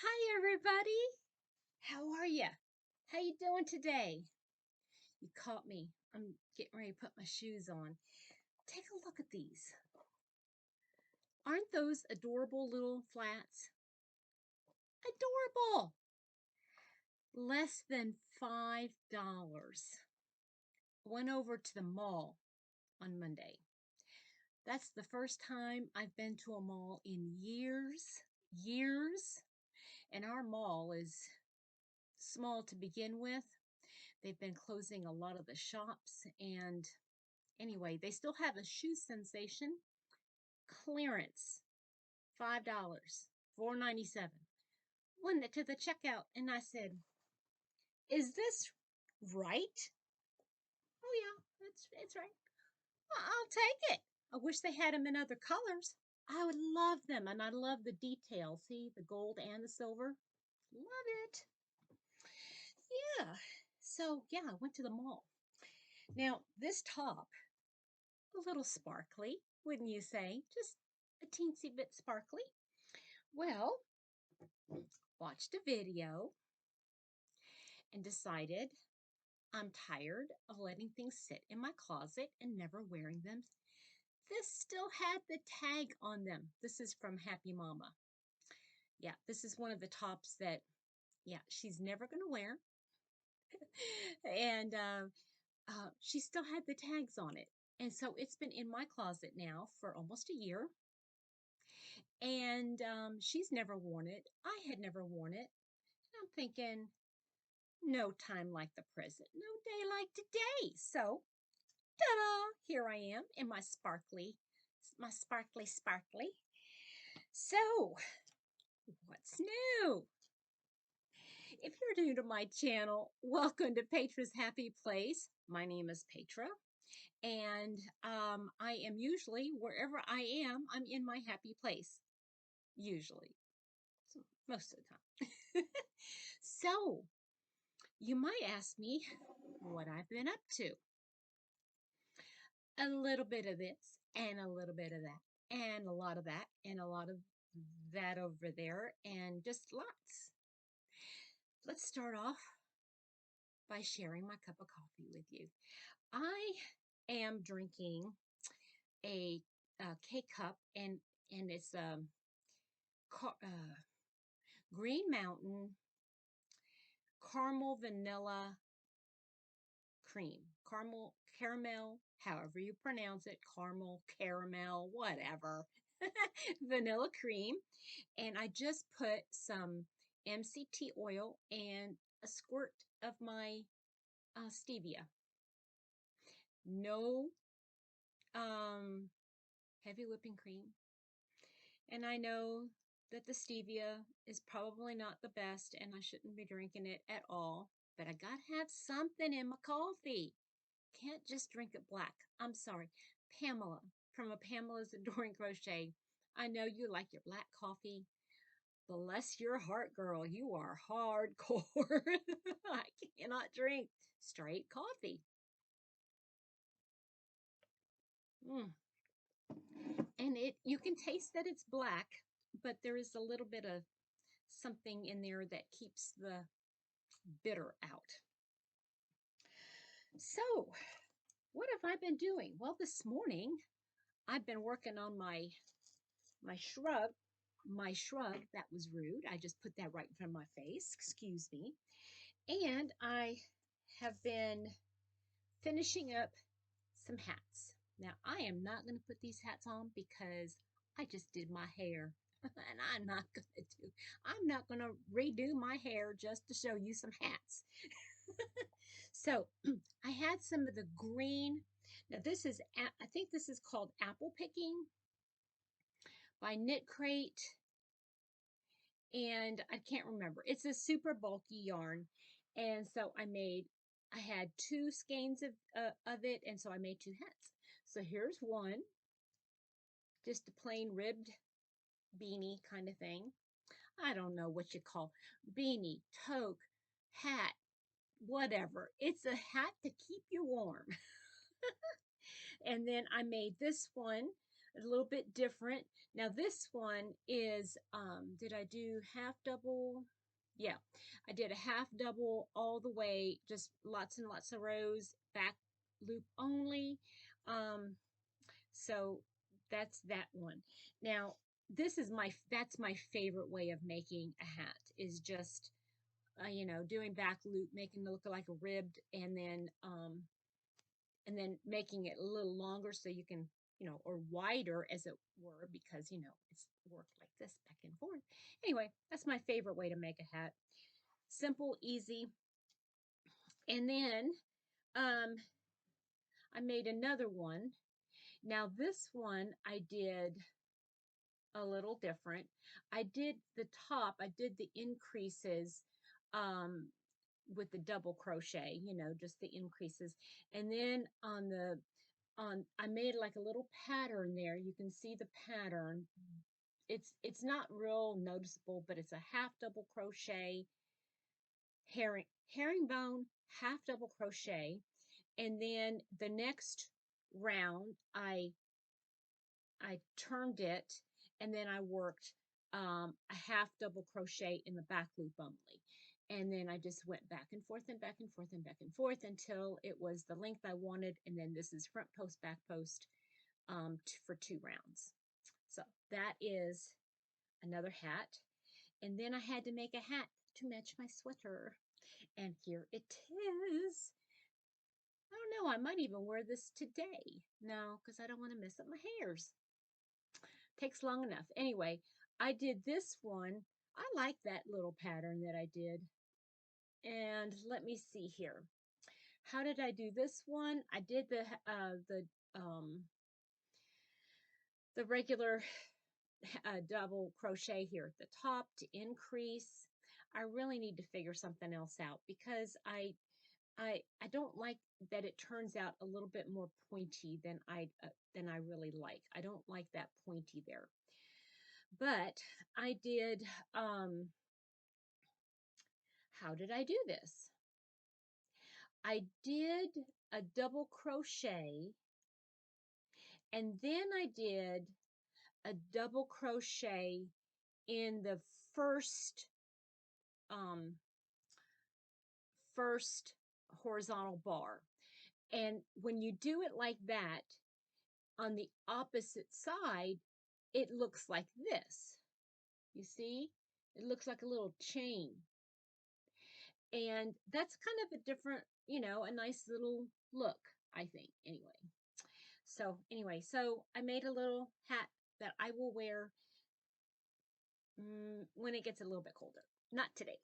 Hi everybody. How are you? How you doing today? You caught me. I'm getting ready to put my shoes on. Take a look at these. Aren't those adorable little flats? Adorable. Less than $5. Went over to the mall on Monday. That's the first time I've been to a mall in years. Years. And our mall is small to begin with. They've been closing a lot of the shops, and anyway, they still have a shoe sensation clearance, $5, 4.97. Went to the checkout and I said, "Is this right?" "Oh yeah, it's right." "I'll take it." I wish they had them in other colors. I would love them, and I love the detail. See the gold and the silver. Love it. Yeah. So yeah, I went to the mall. Now this top, a little sparkly, wouldn't you say? Just a teensy bit sparkly. Well, watched a video and decided I'm tired of letting things sit in my closet and never wearing them. This still had the tag on them. This is from Happy Mama. Yeah, this is one of the tops that, yeah, she's never going to wear. and she still had the tags on it. And so it's been in my closet now for almost a year. And she's never worn it. I had never worn it. And I'm thinking, no time like the present, no day like today. So, ta-da! Here I am in my sparkly. So, what's new? If you're new to my channel, welcome to Petra's Happy Place. My name is Petra, and I am usually wherever I am. I'm in my happy place. Usually, so most of the time. So, you might ask me what I've been up to. A little bit of this and a little bit of that and a lot of that and a lot of that over there and just lots. Let's start off by sharing my cup of coffee with you. I am drinking a, K cup, and it's Green Mountain caramel vanilla cream, caramel, however you pronounce it, caramel, whatever, vanilla cream. And I just put some MCT oil and a squirt of my stevia. No heavy whipping cream. And I know that the stevia is probably not the best and I shouldn't be drinking it at all, but I gotta have something in my coffee. Can't just drink it black. I'm sorry. Pamela from a Pamela's Adoring Crochet. I know you like your black coffee. Bless your heart, girl. You are hardcore. I cannot drink straight coffee. Mm. And you can taste that it's black, but there is a little bit of something in there that keeps the bitter out. So, what have I been doing? Well, this morning I've been working on my shrub. My shrub, that was rude. I just put that right in front of my face. Excuse me. And I have been finishing up some hats. Now, I am not going to put these hats on because I just did my hair. And I'm not going to redo my hair just to show you some hats. So I had some of the green. Now this is, I think this is called Apple Picking by Knit Crate. And I can't remember. It's a super bulky yarn. And so I had two skeins of it. And so I made two hats. So here's one, just a plain ribbed beanie kind of thing. I don't know what you call beanie, toque, hat, whatever. It's a hat to keep you warm. And then I made this one. a little bit different. Now this one is, did I do half double? Yeah, I did a half double all the way, just lots and lots of rows, back loop only. Um, so that's that one. Now, that's my favorite way of making a hat is just, doing back loop, making it look like a ribbed, and then making it a little longer so you can, or wider as it were, because, it's worked like this back and forth. Anyway, that's my favorite way to make a hat. Simple, easy. And then um, I made another one. Now, this one I did a little different. I did the top, I did the increases um, with the double crochet, just the increases. And then I made like a little pattern there. You can see the pattern. It's not real noticeable, but it's a half double crochet, herring herringbone, half double crochet, and then the next round I turned it, and then I worked a half double crochet in the back loop only. And then I just went back and forth and back and forth and back and forth until it was the length I wanted. And then this is front post, back post for 2 rounds. So that is another hat. And then I had to make a hat to match my sweater. And here it is. I don't know, I might even wear this today. No, because I don't want to mess up my hairs. Takes long enough. Anyway, I did this one. I like that little pattern that I did. And let me see here. How did I do this one? I did the regular double crochet here at the top to increase. I really need to figure something else out because I don't like that it turns out a little bit more pointy than I really like. I don't like that pointy there. But I did, how did I do this? I did a double crochet, and then I did a double crochet in the first um, first horizontal bar. And when you do it like that, on the opposite side, it looks like this. You see? It looks like a little chain. And that's kind of a different, a nice little look, I think, anyway. So I made a little hat that I will wear when it gets a little bit colder. Not today.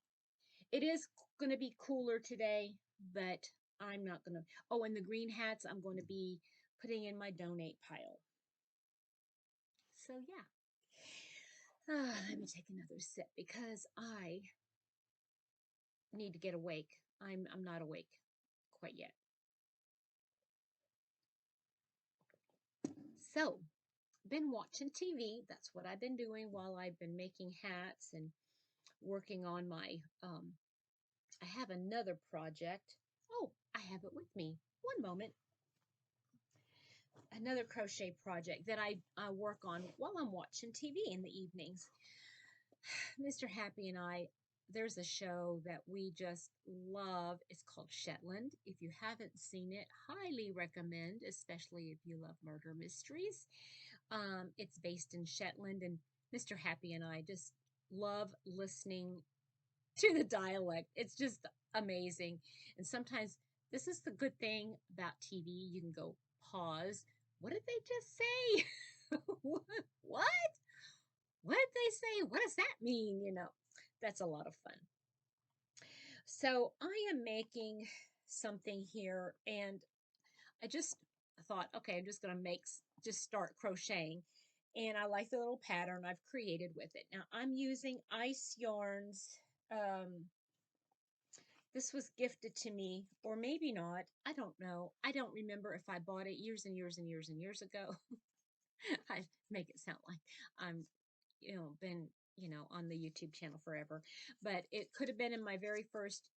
It is going to be cooler today, but I'm not going to. Oh, and the green hats I'm going to be putting in my donate pile. So yeah. Let me take another sip because I need to get awake. I'm not awake quite yet. So, been watching TV. That's what I've been doing while I've been making hats and working on my I have another project. Oh, I have it with me. One moment. Another crochet project that I work on while I'm watching TV in the evenings. Mr. Happy and I, there's a show that we just love. It's called Shetland. If you haven't seen it, highly recommend, especially if you love murder mysteries. It's based in Shetland, and Mr. Happy and I just love listening to the dialect. It's just amazing. And sometimes this is the good thing about TV. You can go pause. What did they just say? What? What did they say? What does that mean? That's a lot of fun. So I am making something here, and I just thought, okay, I'm just going to just start crocheting. And I like the little pattern I've created with it. Now I'm using ice yarns. This was gifted to me, or maybe not. I don't know. I don't remember if I bought it years and years and years and years ago. I make it sound like I'm, been, on the YouTube channel forever. But it could have been in my very first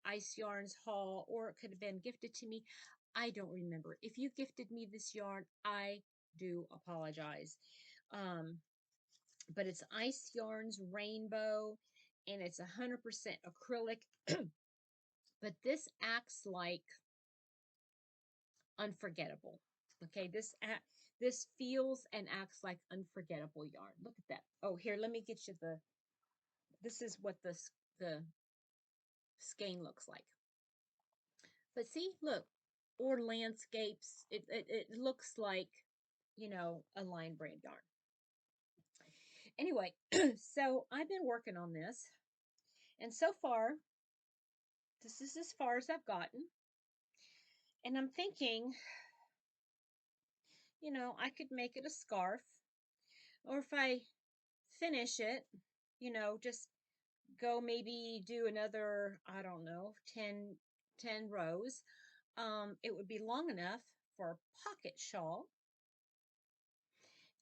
Ice Yarns haul, or it could have been gifted to me. I don't remember. If you gifted me this yarn, I do apologize. Um, but it's Ice Yarns Rainbow, and it's 100% acrylic. But this acts like unforgettable. Okay, this feels and acts like unforgettable yarn. Look at that. Oh, here, let me get you the. This is what the skein looks like. But see, look, or landscapes. It looks like, a line brand yarn. Anyway, so I've been working on this, and so far, this is as far as I've gotten. And I'm thinking, I could make it a scarf, or if I finish it, just go maybe do another, I don't know, 10 rows. It would be long enough for a pocket shawl.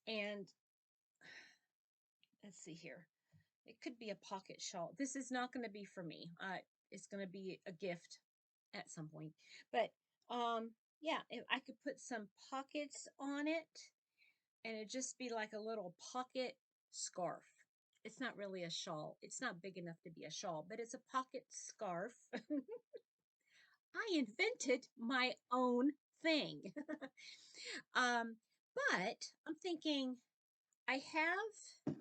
And let's see here. It could be a pocket shawl. This is not going to be for me. It's going to be a gift at some point. But yeah, if I could put some pockets on it, and it'd just be like a little pocket scarf. It's not really a shawl. It's not big enough to be a shawl, but it's a pocket scarf. I invented my own thing. um, but I'm thinking I have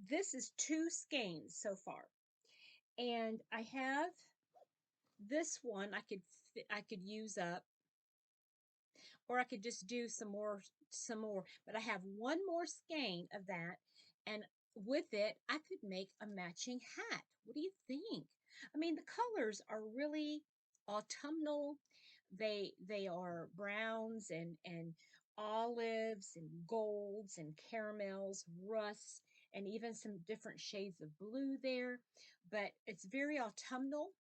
this is 2 skeins so far. And I have this one I could use up, or I could just do some more, but I have one more skein of that, and with it I could make a matching hat. What do you think? I mean, the colors are really autumnal. They are browns and olives and golds and caramels, rusts, and even some different shades of blue there, but it's very autumnal.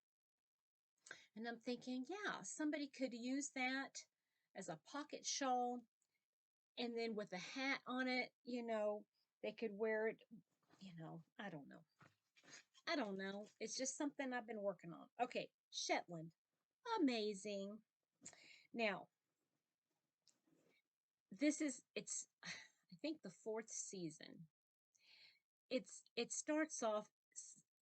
And I'm thinking, yeah, somebody could use that as a pocket shawl, and then with a hat on it, they could wear it, I don't know. I don't know. It's just something I've been working on. Okay, Shetland. Amazing. Now, it's I think the 4th season. It starts off,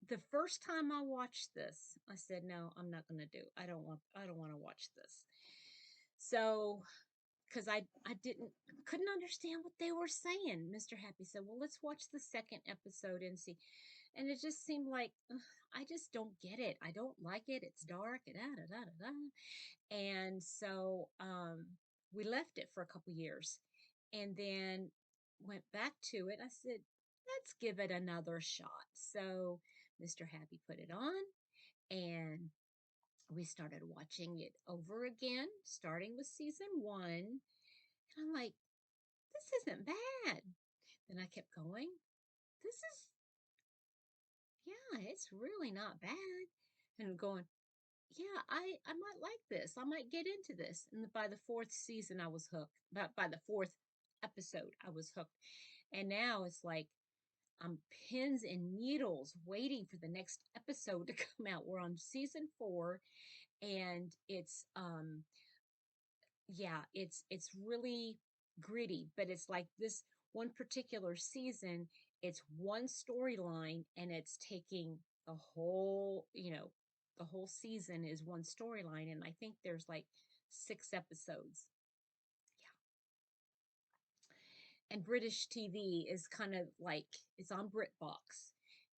the first time I watched this, I said, no, I'm not going to do. I don't want to watch this. So, because I couldn't understand what they were saying. Mr. Happy said, well, let's watch the second episode and see. And it just seemed like, ugh, I just don't get it. I don't like it. It's dark. Da, da, da, da, da. And so we left it for a couple years, and then went back to it. I said, let's give it another shot. So Mr. Happy put it on, and we started watching it over again, starting with season 1. And I'm like, this isn't bad. Then I kept going. This is, yeah, it's really not bad. And going, yeah, I might like this. I might get into this. And by the 4th season, I was hooked. By the 4th episode, I was hooked. And now it's like I'm pins and needles waiting for the next episode to come out. We're on season 4, and it's yeah, it's really gritty, but it's like this one particular season, it's one storyline, and it's taking the whole season is one storyline, and I think there's like 6 episodes. Yeah. And British TV is kind of like, it's on BritBox.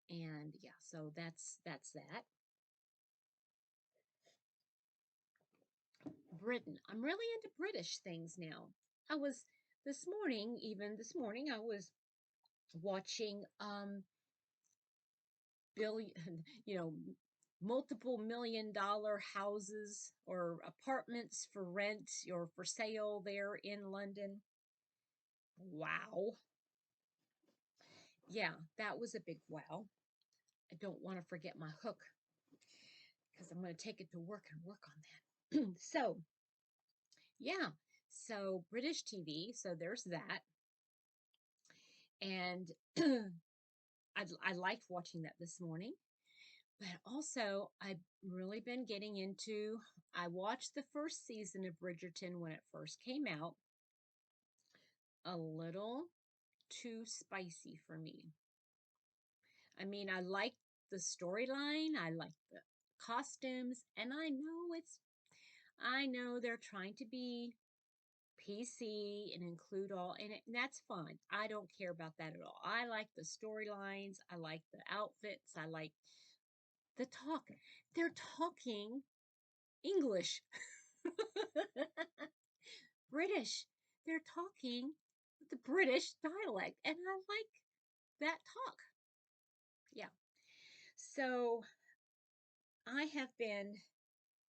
And yeah, so that's that. Britain. I'm really into British things now. I was even this morning, I was watching billion, you know, multiple $1 million houses or apartments for rent or for sale there in London. Wow. Yeah, that was a big wow. I don't want to forget my hook, because I'm going to take it to work and work on that. So, yeah. So, British TV. So, there's that. And I liked watching that this morning. But also, I've really been getting into. I watched the first season of Bridgerton when it first came out, a little too spicy for me. I mean, I like the storyline, I like the costumes, and I know they're trying to be PC and include all, and that's fine. I don't care about that at all. I like the storylines, I like the outfits, I like the talk. They're talking English, British. They're talking the British dialect, and I like that talk. Yeah. So I have been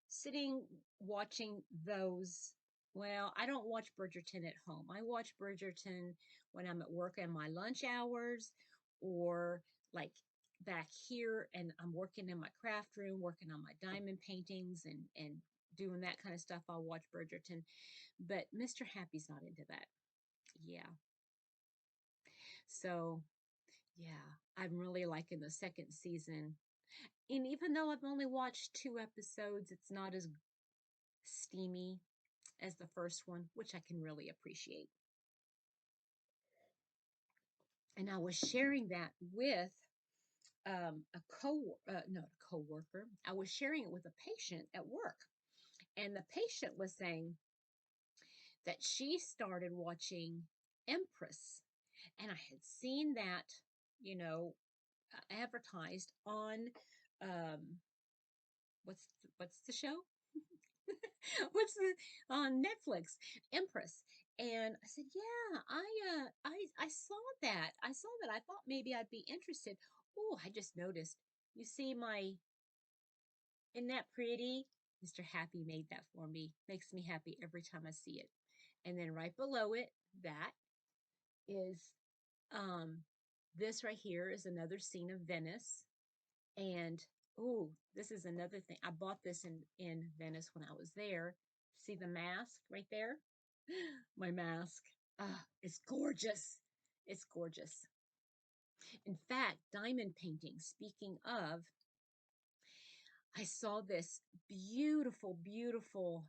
sitting watching those. Well, I don't watch Bridgerton at home. I watch Bridgerton when I'm at work in my lunch hours or like back here and I'm working in my craft room, working on my diamond paintings and doing that kind of stuff. I'll watch Bridgerton. But Mr. Happy's not into that. Yeah. So, yeah, I'm really liking the second season. And even though I've only watched two episodes, it's not as steamy as the first one, which I can really appreciate. And I was sharing that with a not a coworker. I was sharing it with a patient at work, and the patient was saying that she started watching Empress, and I had seen that, you know, advertised on what's the show? What's the on Netflix? Empress. And I said, "Yeah, I saw that. I saw that. I thought maybe I'd be interested." Oh, I just noticed. You see my Isn't that pretty? Mr. Happy made that for me. Makes me happy every time I see it. And then right below it, that is um this right here is another scene of Venice. And oh, this is another thing. I bought this in Venice when I was there. See the mask right there? My mask. Ah, it's gorgeous. It's gorgeous. In fact, diamond painting, speaking of, I saw this beautiful, beautiful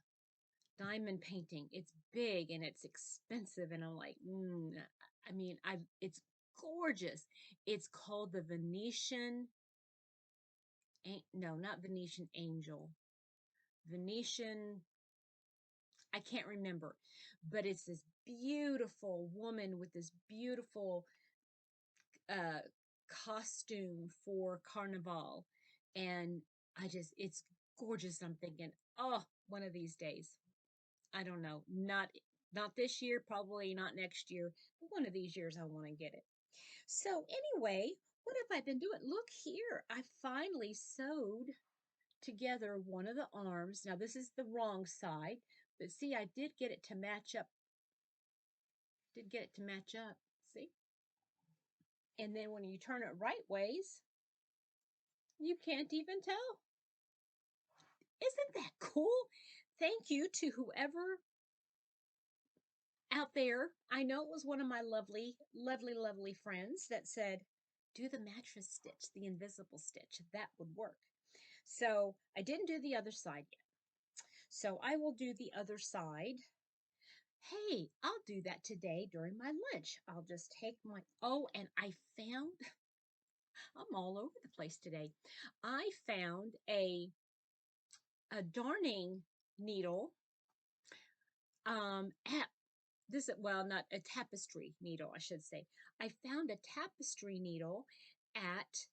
diamond painting. It's big and it's expensive. And I'm like, I mean, it's gorgeous. It's called the Venetian, no, not Venetian Angel. Venetian, I can't remember, but it's this beautiful woman with this beautiful uh, costume for Carnival. And it's gorgeous. I'm thinking, oh, one of these days. I don't know, not this year, probably not next year, but one of these years I want to get it. So anyway, what have I been doing? Look here, I finally sewed together one of the arms. Now this is the wrong side, but see, I did get it to match up. Did get it to match up. See? And then when you turn it right ways, you can't even tell. Isn't that cool? Thank you to whoever out there. I know it was one of my lovely, lovely, lovely friends that said, do the mattress stitch, the invisible stitch. That would work. So I didn't do the other side yet. So I will do the other side. Hey, I'll do that today during my lunch. I'll just take my, oh, and I found, I'm all over the place today. I found a darning needle at this, well, not a tapestry needle, I should say. I found a tapestry needle at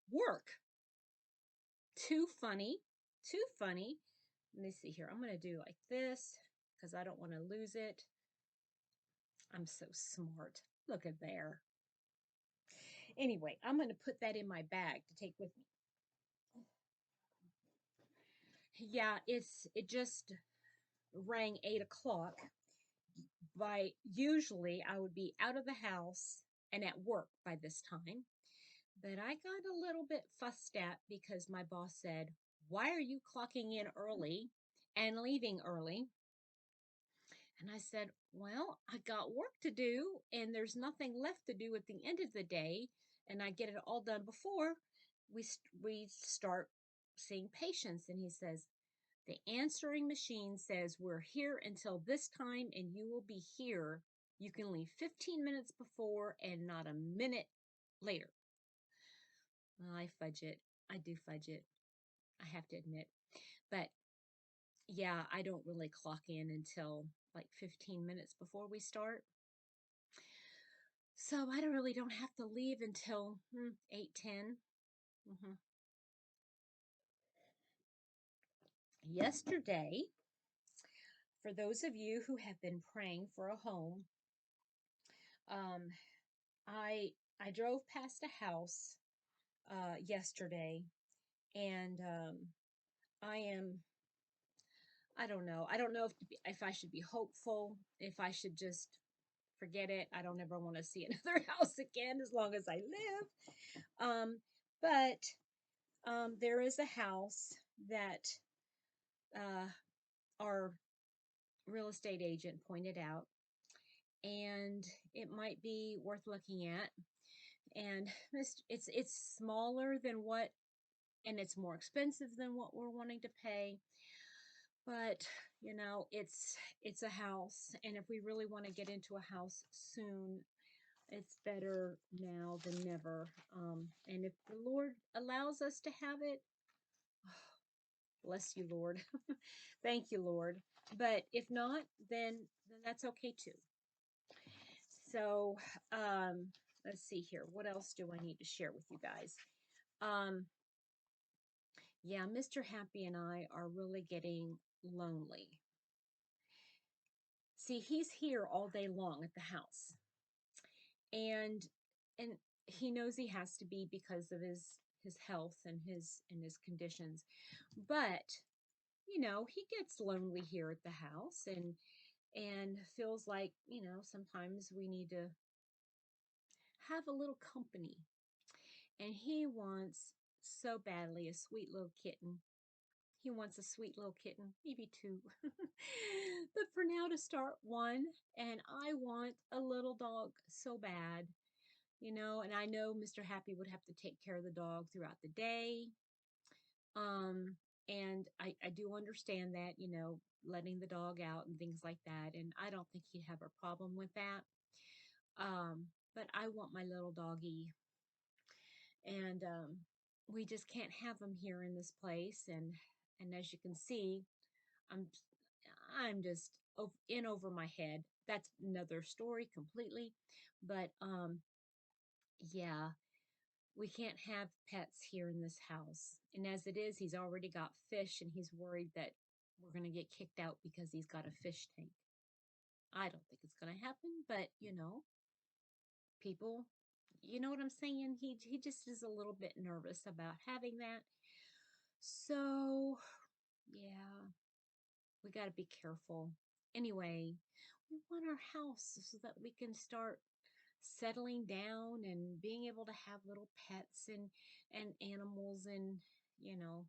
work. Too funny, too funny. Let me see here. I'm going to do like this because I don't want to lose it. I'm so smart. Look at there. Anyway, I'm going to put that in my bag to take with me. Yeah, it just rang 8 o'clock. By usually I would be out of the house and at work by this time. But I got a little bit fussed at because my boss said, "Why are you clocking in early and leaving early?" And I said, "Well, I got work to do and there's nothing left to do at the end of the day. And I get it all done before we start seeing patients." And he says, "The answering machine says we're here until this time and you will be here You can leave 15 minutes before and not a minute later. I fudge it. I do fudge it. I have to admit. But yeah, I don't really clock in until like 15 minutes before we start. So I really don't have to leave until 8:10. hmm Yesterday, for those of you who have been praying for a home, um, I I drove past a house yesterday, and I am I don't know. I don't know if I should be hopeful, if I should just forget it. I don't ever want to see another house again as long as I live. But there is a house that uh, our real estate agent pointed out, and it might be worth looking at. And it's smaller than what, and it's more expensive than what we're wanting to pay. But it's a house, and if we really want to get into a house soon, it's better now than never. And if the Lord allows us to have it, bless you, Lord. Thank you, Lord. But if not, then that's okay too. So, um, let's see here. What else do I need to share with you guys? Um, yeah, Mr. Happy and I are really getting lonely. See, he's here all day long at the house, and and he knows he has to be because of his health and his conditions. But he gets lonely here at the house, and feels like sometimes we need to have a little company. And he wants so badly a sweet little kitten. He wants a sweet little kitten, maybe two. But for now, to start, one. And I want a little dog so bad. And I know Mr. Happy would have to take care of the dog throughout the day. Um, and I do understand that, letting the dog out and things like that. And I don't think he'd have a problem with that. But I want my little doggy. And we just can't have him here in this place. And as you can see, I'm I'm just in over my head. That's another story completely. But yeah, we can't have pets here in this house. And as it is, he's already got fish, and he's worried that we're going to get kicked out because he's got a fish tank. I don't think it's going to happen, but people, you know what I'm saying? He just is a little bit nervous about having that. So, yeah, we got to be careful. Anyway, we want our house so that we can start settling down and being able to have little pets and animals, and you know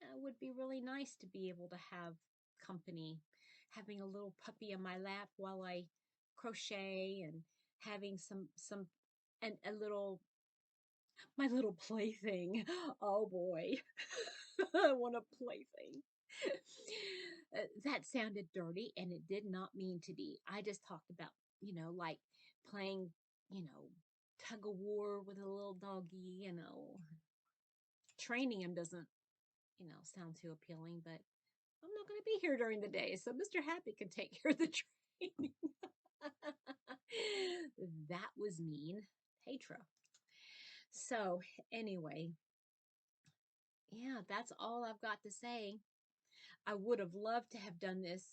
it would be really nice to be able to have company, having a little puppy in my lap while I crochet, and having some and a little my little plaything. Oh boy. I want a plaything. That sounded dirty, and it did not mean to be. I just talked about, like playing, you know, tug of war with a little doggy, Training him doesn't, sound too appealing, but I'm not going to be here during the day, so Mr. Happy can take care of the training. That was mean. Petra. So, anyway, yeah, that's all I've got to say. I would have loved to have done this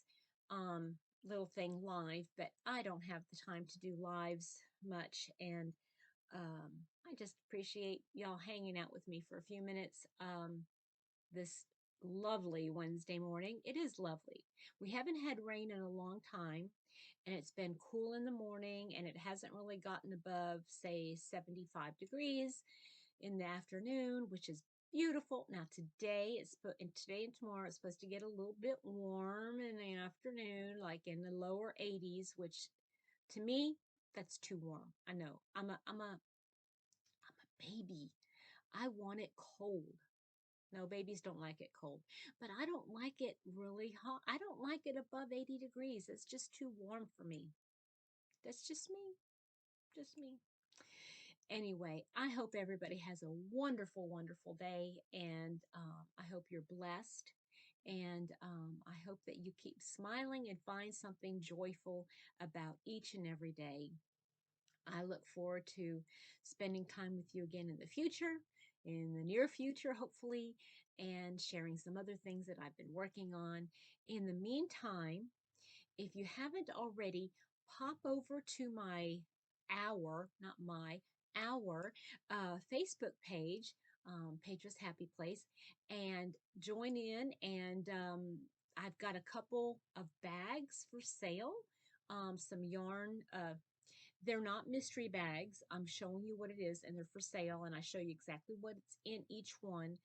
um, little thing live, but I don't have the time to do lives much. And I just appreciate y'all hanging out with me for a few minutes this lovely Wednesday morning. It is lovely. We haven't had rain in a long time, and it's been cool in the morning, and it hasn't really gotten above, say, 75 degrees in the afternoon, which is beautiful. Now today and tomorrow it's supposed to get a little bit warm in the afternoon, like in the lower 80s, which to me that's too warm. I know. I'm a baby. I want it cold. No, babies don't like it cold, but I don't like it really hot. I don't like it above 80 degrees. It's just too warm for me. That's just me. Just me. Anyway, I hope everybody has a wonderful, wonderful day, and I hope you're blessed. And I hope that you keep smiling and find something joyful about each and every day. I look forward to spending time with you again in the future, in the near future, hopefully, and sharing some other things that I've been working on. In the meantime, if you haven't already, pop over to not my, our Facebook page, Petra's Happy Place, and join in. And I've got a couple of bags for sale, some yarn. They're not mystery bags. I'm showing you what it is, and they're for sale, and I show you exactly what's in each one.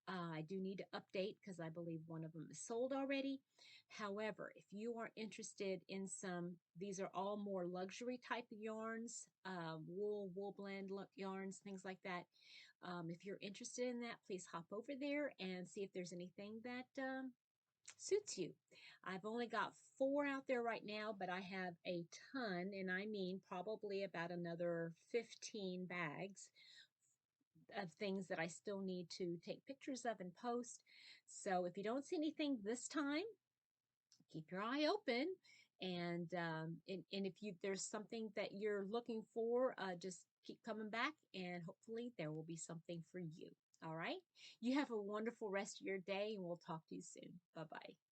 I do need to update because I believe one of them is sold already. However, if you are interested in some, these are all more luxury type of yarns, wool blend yarns, things like that. If you're interested in that, please hop over there and see if there's anything that suits you. I've only got 4 out there right now, but I have a ton, and I mean probably about another 15 bags of things that I still need to take pictures of and post. So if you don't see anything this time, keep your eye open. And if there's something that you're looking for, just keep coming back, and hopefully there will be something for you. All right. You have a wonderful rest of your day, and we'll talk to you soon. Bye bye.